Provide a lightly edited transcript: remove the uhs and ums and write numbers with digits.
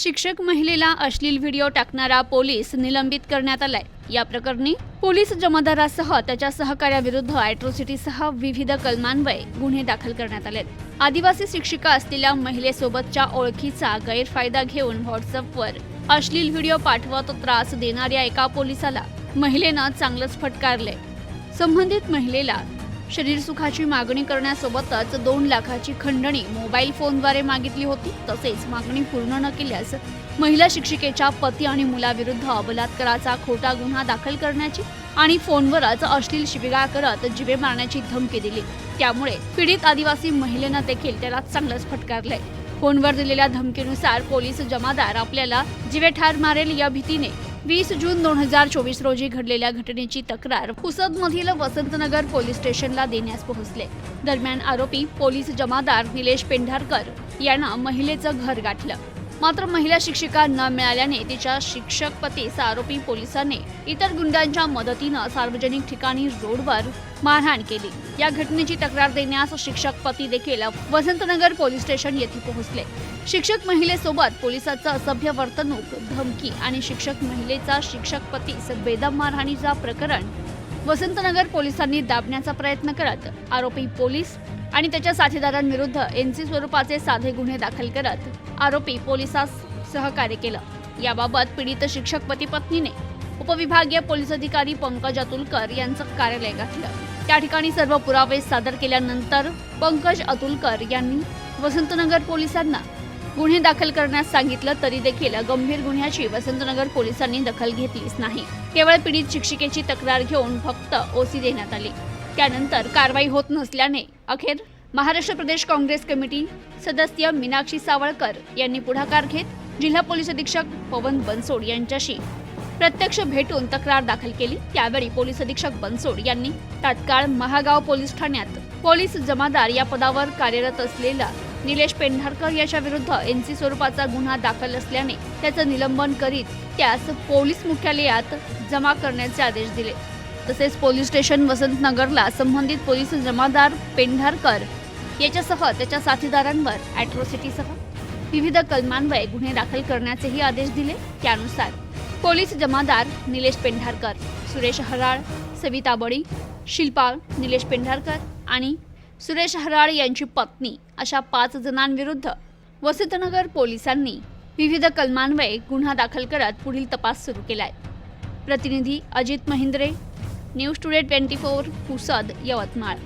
शिक्षक महिलेला अश्लील व्हिडिओ टाकणारा पोलीस निलंबित करण्यात आलाय। या प्रकरणी पोलीस जमादारासह त्याच्या सहकार्याविरुद्ध अॅट्रॉसिटीसह विविध कलमान्वये गुन्हे दाखल करण्यात आलेत। आदिवासी शिक्षिका असलेल्या महिलेसोबतच्या ओळखीचा गैरफायदा घेऊन व्हॉट्सअपवर अश्लील व्हिडिओ पाठवत त्रास देणाऱ्या एका पोलिसाला महिलेनं चांगलंच फटकारलंय। संबंधित महिलेला शरीरसुखाची मागणी करण्यासोबतच 2 लाखाची खंडणी मोबाईल फोनद्वारे मागितली होती। तसेच मागणी पूर्ण न केल्यास महिला शिक्षिकेच्या पती आणि मुलाविरुद्ध बलात्काराचा खोटा गुन्हा दाखल करण्याची आणि फोनवरच अश्लील शिवीगाळ करत जिवे मारण्याची धमकी दिली। त्यामुळे पीडित आदिवासी महिलेनं देखील त्याला चांगलंच फटकारलंय। फोनवर दिलेल्या धमकीनुसार पोलीस जमादार आपल्याला जिवे ठार मारेल या भीतीने 20 जून 2024 रोजी घडलेल्या घटनेची तक्रार पुसदमधील वसंतनगर पोलीस स्टेशनला देण्यास पोहोचले। दरम्यान आरोपी पोलीस जमादार निलेश पेंढारकर यांना महिलेचं घर गाठलं। मात्र महिला शिक्षिका न मिळाल्याने तिच्या शिक्षक पतीस आरोपी पोलिसांनी इतर गुंडांच्या मदतीनं सार्वजनिक ठिकाणी रोडवर मारहाण केली। या घटनेची तक्रार देण्यास शिक्षक पती देखील वसंतनगर पोलीस स्टेशन येथे पोहोचले। शिक्षक महिलेसोबत पोलिसांचं असभ्य वर्तणूक, धमकी आणि शिक्षक महिलेचा शिक्षक पतीस बेदम मारहाणीचा प्रकरण वसंतनगर पोलिसांनी दाबण्याचा प्रयत्न करत आरोपी पोलीस आणि त्याच्या साथीदारांविरुद्ध एनसी स्वरूपाचे साधे गुन्हे दाखल करत आरोपी पोलिसास सहकार्य केलं। याबाबत पीडित शिक्षक पती पत्नीने उपविभागीय पोलीस अधिकारी पंकज अतुलकर यांचं कार्यालय गाठलं। त्या ठिकाणी सर्व पुरावे सादर केल्यानंतर पंकज अतुलकर यांनी वसंतनगर पोलिसांना गुन्हे दाखल करण्यास सांगितलं, तरी देखील गंभीर गुन्ह्याची वसंतनगर पोलिसांनी दखल घेतलीच नाही। केवळ पीडित शिक्षिकेची तक्रार घेऊन फक्त ओसी देण्यात आली। त्यानंतर कारवाई होत नसल्याने अखेर महाराष्ट्र प्रदेश काँग्रेस कमिटी सदस्य मीनाक्षी सावळकर यांनी पुढाकार घेत जिल्हा पोलीस अधीक्षक पवन बनसोड यांच्याशी प्रत्यक्ष भेटून तक्रार दाखल केली। त्यावेळी पोलीस अधीक्षक बनसोड यांनी तात्काळ महागाव पोलीस ठाण्यात पोलीस जमादार या पदावर कार्यरत असलेला निलेश पेंढारकर याच्या विरुद्ध एनसी स्वरूपाचा गुन्हा दाखल असल्याने त्याचं निलंबन करीत त्यास पोलीस मुख्यालयात जमा करण्याचे आदेश दिले। तसेच पोलीस स्टेशन वसंतनगरला संबंधित पोलीस जमादार पेंढारकर याच्यासह त्याच्या साथीदारांवर अॅट्रॉसिटीसह विविध कलमान्वये गुन्हे दाखल करण्याचेही आदेश दिले। त्यानुसार पोलीस जमादार निलेश पेंढारकर, सुरेश हराळ, सविता बडी, शिल्पा निलेश पेंढारकर आणि सुरेश हराळ यांची पत्नी अशा 5 जणांविरुद्ध वसंतनगर पोलिसांनी विविध कलमान्वये गुन्हा दाखल करत पुढील तपास सुरू केलाय। प्रतिनिधी अजित महिंद्रे, न्यूज टुडे 24, पुसद, यवतमाळ।